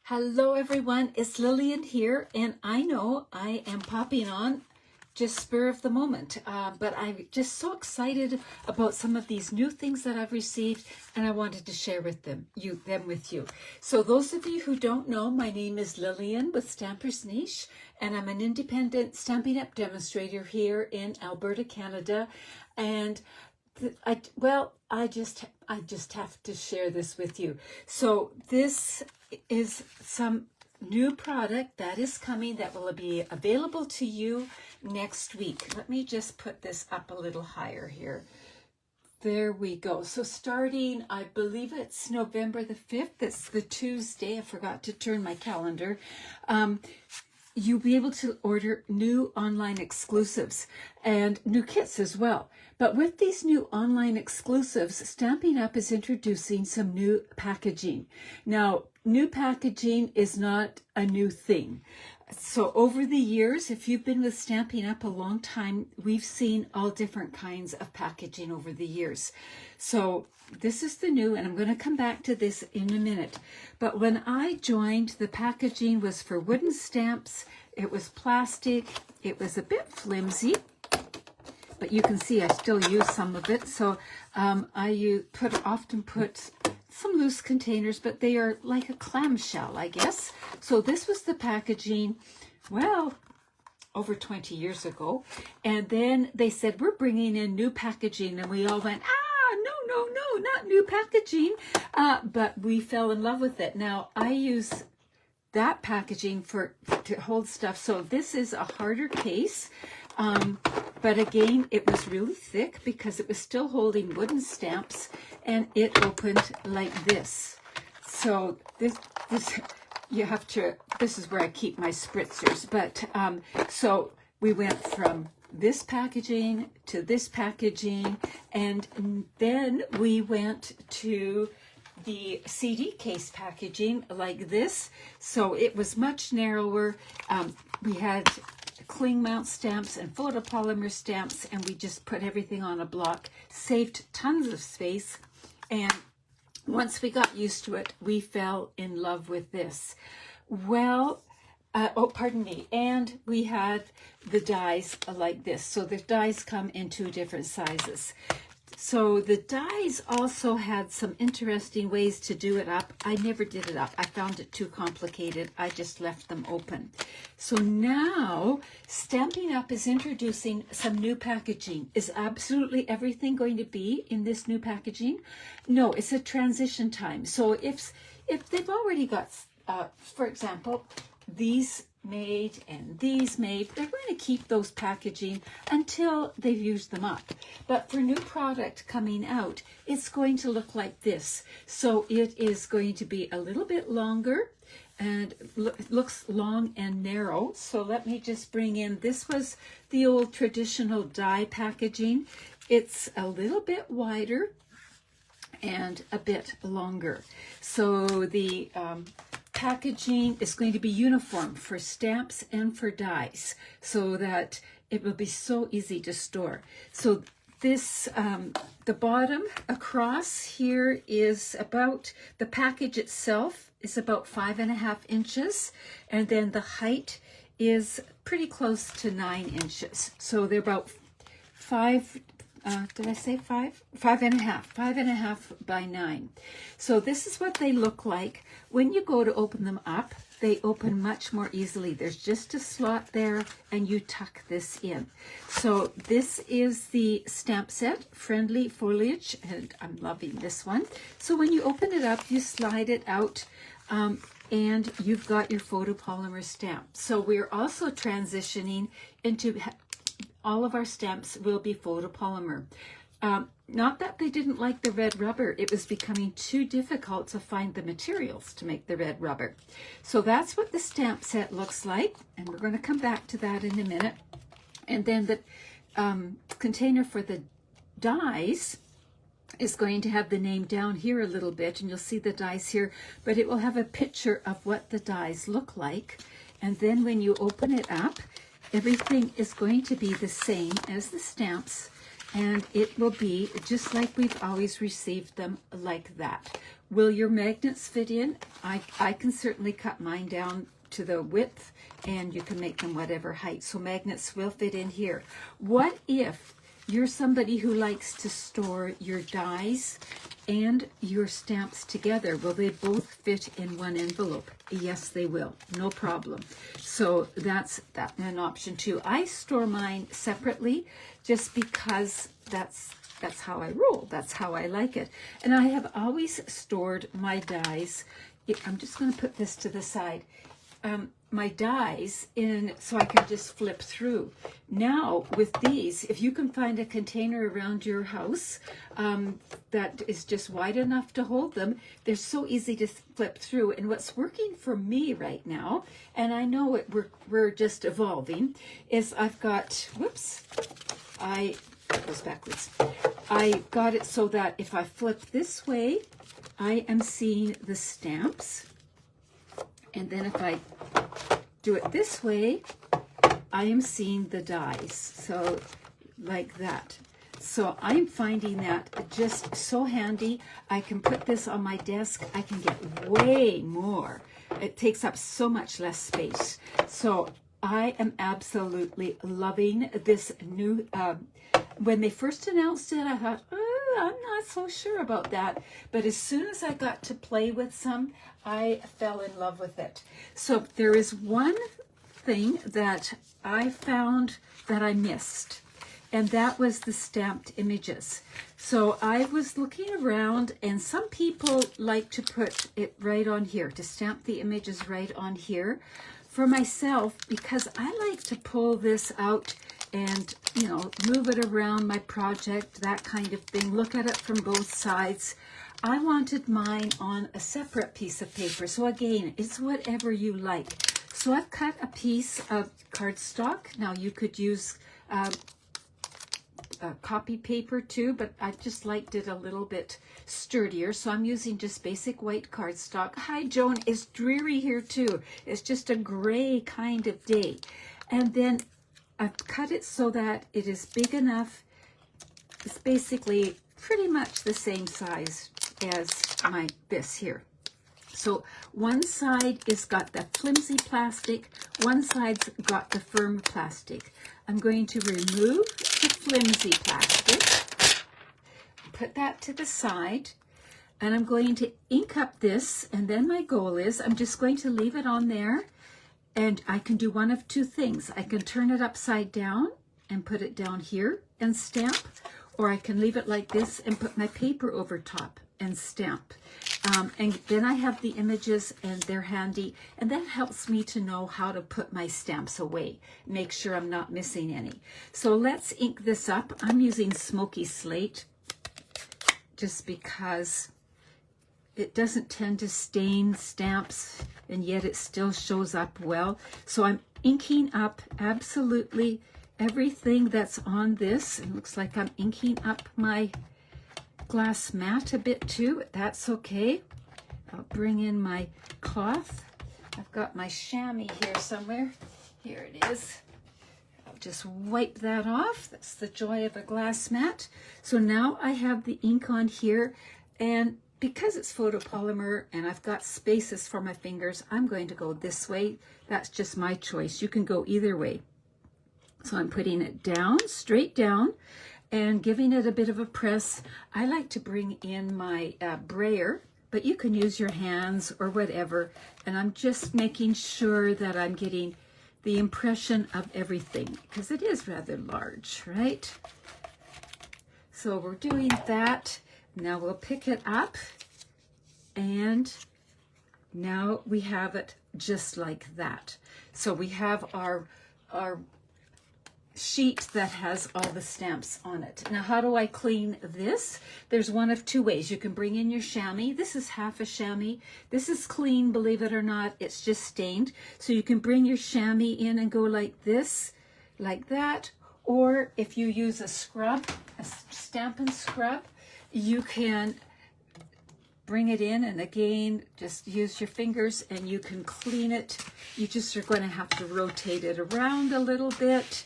Hello everyone, it's Lillian here, and I know I am popping on just spur of the moment, but I'm just so excited about some of these new things that I've received, and I wanted to share with them with you. So those of you who don't know, my name is Lillian with Stamper's Niche, and I'm an independent Stampin' Up! Demonstrator here in Alberta, Canada, and I just have to share this with you. So this is some new product that is coming that will be available to you next week. Let me just put this up a little higher here. There we go. So starting, I believe it's November the 5th. It's the Tuesday. I forgot to turn my calendar. You'll be able to order new online exclusives and new kits as well. But with these new online exclusives, Stampin' Up! Is introducing some new packaging. Now, new packaging is not a new thing. So over the years, if you've been with Stampin' Up! A long time, we've seen all different kinds of packaging over the years. So this is the new, and I'm going to come back to this in a minute. But when I joined, the packaging was for wooden stamps. It was plastic. It was a bit flimsy, but you can see I still use some of it. So I often put some loose containers, but they are like a clamshell, I guess. So this was the packaging, well, over 20 years ago. And then they said, we're bringing in new packaging. And we all went, no, not new packaging. But we fell in love with it. Now, I use that packaging to hold stuff. So this is a harder case. But again, it was really thick because it was still holding wooden stamps, and it opened like this. So this is where I keep my spritzers. But so we went from this packaging to this packaging, and then we went to the CD case packaging like this. So it was much narrower. We had cling mount stamps and photopolymer stamps, and we just put everything on a block, saved tons of space. And once we got used to it, we fell in love with this. Well, and we had the dies like this. So the dies come in two different sizes. So the dies also had some interesting ways to do it up. I never did it up. I found it too complicated. I just left them open. So now Stampin' Up! Is introducing some new packaging. Is absolutely everything going to be in this new packaging? No, it's a transition time. So if they've already got, for example, these made and these made, they're going to keep those packaging until they've used them up. But for new product coming out, it's going to look like this. So it is going to be a little bit longer, and looks long and narrow. So let me just bring in, this was the old traditional die packaging. It's a little bit wider and a bit longer. So the packaging is going to be uniform for stamps and for dies, so that it will be so easy to store. So this, the bottom across here is about, the package itself is about 5.5 inches, and then the height is pretty close to 9 inches. So they're about 5, did I say 5? 5.5, 5.5 by 9. So this is what they look like. When you go to open them up, they open much more easily. There's just a slot there, and you tuck this in. So this is the stamp set, Friendly Foliage, and I'm loving this one. So when you open it up, you slide it out, and you've got your photopolymer stamp. So we're also transitioning into all of our stamps will be photopolymer. Not that they didn't like the red rubber, it was becoming too difficult to find the materials to make the red rubber. So that's what the stamp set looks like, and we're going to come back to that in a minute. And then the container for the dies is going to have the name down here a little bit, and you'll see the dies here, but it will have a picture of what the dies look like. And then when you open it up, everything is going to be the same as the stamps, and it will be just like we've always received them, like that. Will your magnets fit in? I can certainly cut mine down to the width, and you can make them whatever height. So magnets will fit in here. What if you're somebody who likes to store your dies and your stamps together? Will they both fit in one envelope? Yes, they will. No problem. So that's an option too. I store mine separately just because that's how I roll. That's how I like it. And I have always stored my dies. I'm just going to put this to the side. My dies in so I can just flip through. Now with these, if you can find a container around your house that is just wide enough to hold them, they're so easy to flip through. And what's working for me right now, and I know we're just evolving, is I've got, it goes backwards. I got it so that if I flip this way, I am seeing the stamps. And then if I do it this way, I am seeing the dies. So like that. So I'm finding that just so handy. I can put this on my desk. I can get way more. It takes up so much less space. So I am absolutely loving this new, when they first announced it, I thought, I'm not so sure about that. But as soon as I got to play with some, I fell in love with it. So there is one thing that I found that I missed, and that was the stamped images. So I was looking around, and some people like to put it right on here, to stamp the images right on here. For myself, because I like to pull this out and, you know, move it around my project, that kind of thing, look at it from both sides. I wanted mine on a separate piece of paper. So again, it's whatever you like. So I've cut a piece of cardstock. Now you could use copy paper too, but I just liked it a little bit sturdier. So I'm using just basic white cardstock. Hi, Joan. It's dreary here too. It's just a gray kind of day. And then I've cut it so that it is big enough. It's basically pretty much the same size as this here. So one side is got the flimsy plastic, one side's got the firm plastic. I'm going to remove the flimsy plastic, put that to the side, and I'm going to ink up this, and then my goal is I'm just going to leave it on there, and I can do one of two things. I can turn it upside down and put it down here and stamp, or I can leave it like this and put my paper over top and stamp. And then I have the images and they're handy, and that helps me to know how to put my stamps away, make sure I'm not missing any. So let's ink this up. I'm using smoky slate just because it doesn't tend to stain stamps, and yet it still shows up well. So I'm inking up absolutely everything that's on this. It looks like I'm inking up my glass mat a bit too, but that's okay. I'll bring in my cloth. I've got my chamois here somewhere. Here it is. I'll just wipe that off. That's the joy of a glass mat. So now I have the ink on here, and because it's photopolymer and I've got spaces for my fingers, I'm going to go this way. That's just my choice. You can go either way. So I'm putting it down, straight down, and giving it a bit of a press. I like to bring in my brayer, but you can use your hands or whatever. And I'm just making sure that I'm getting the impression of everything, because it is rather large, right? So we're doing that. Now we'll pick it up, and now we have it just like that. So we have our sheet that has all the stamps on it. Now, how do I clean this? There's one of two ways. You can bring in your chamois. This is half a chamois. This is clean, believe it or not. It's just stained. So you can bring your chamois in and go like this, like that. Or if you use a scrub, a Stampin' scrub, you can bring it in, and again, just use your fingers and you can clean it. You just are going to have to rotate it around a little bit.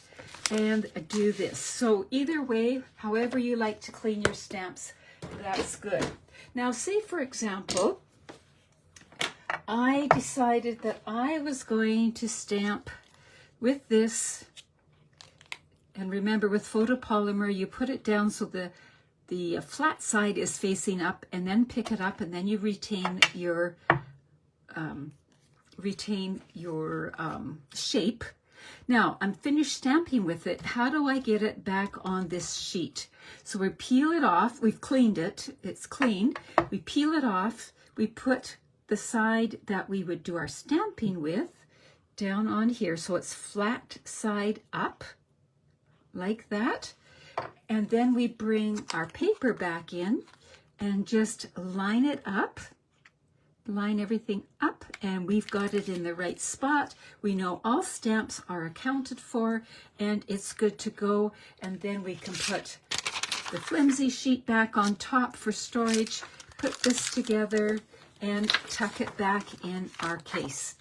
and do this. So either way, however you like to clean your stamps, that's good. Now, say for example, I decided that I was going to stamp with this, and remember with photopolymer, you put it down so the flat side is facing up, and then pick it up, and then you retain your shape. Now, I'm finished stamping with it. How do I get it back on this sheet? So we peel it off. We've cleaned it. It's clean. We peel it off. We put the side that we would do our stamping with down on here. So it's flat side up, like that. And then we bring our paper back in and just line it up. Line everything up, and we've got it in the right spot. We know all stamps are accounted for, and it's good to go. And then we can put the flimsy sheet back on top for storage, put this together, and tuck it back in our case.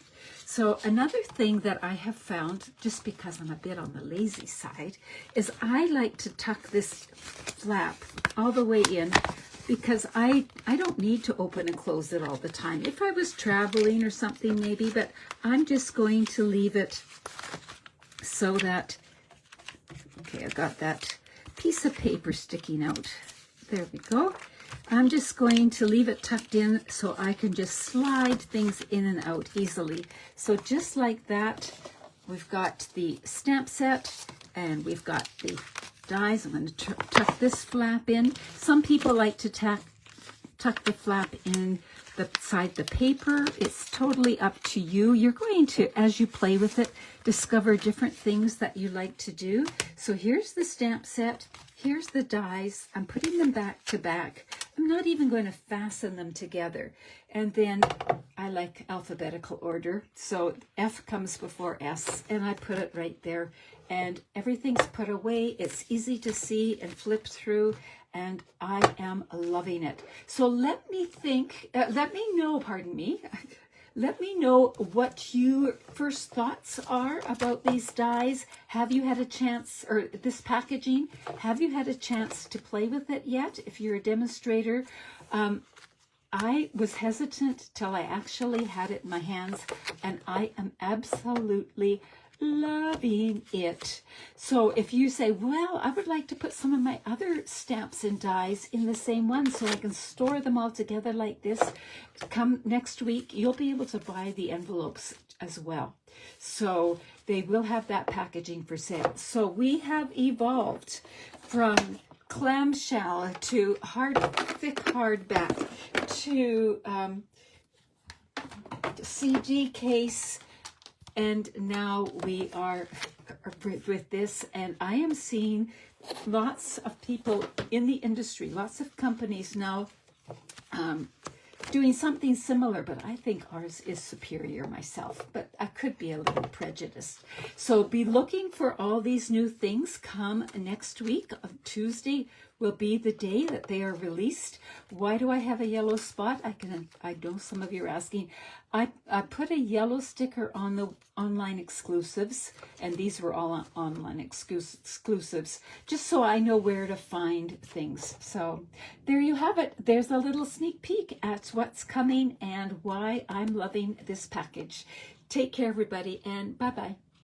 So another thing that I have found, just because I'm a bit on the lazy side, is I like to tuck this flap all the way in, because I don't need to open and close it all the time. If I was traveling or something maybe, but I'm just going to leave it so that, okay, I've got that piece of paper sticking out. There we go. I'm just going to leave it tucked in so I can just slide things in and out easily. So just like that, we've got the stamp set and we've got the dies. I'm going to tuck this flap in. Some people like to tuck the flap in beside the paper. It's totally up to you. You're going to, as you play with it, discover different things that you like to do. So here's the stamp set. Here's the dies. I'm putting them back to back. I'm not even going to fasten them together. And then I like alphabetical order. So F comes before S, and I put it right there. And everything's put away. It's easy to see and flip through, and I am loving it. So let me know what your first thoughts are about these dies. Have you had a chance, or this packaging, have you had a chance to play with it yet? If you're a demonstrator, I was hesitant till I actually had it in my hands, and I am absolutely loving it. So if you say, well, I would like to put some of my other stamps and dies in the same one so I can store them all together like this, come next week, you'll be able to buy the envelopes as well. So they will have that packaging for sale. So we have evolved from clamshell to thick hardback to CD case. And now we are with this, and I am seeing lots of people in the industry, lots of companies now doing something similar, but I think ours is superior myself, but I could be a little prejudiced. So be looking for all these new things come next week. Tuesday will be the day that they are released. Why do I have a yellow spot? I know some of you are asking. I put a yellow sticker on the online exclusives, and these were all online exclusives, just so I know where to find things. So there you have it. There's a little sneak peek at what's coming and why I'm loving this package. Take care, everybody, and bye-bye.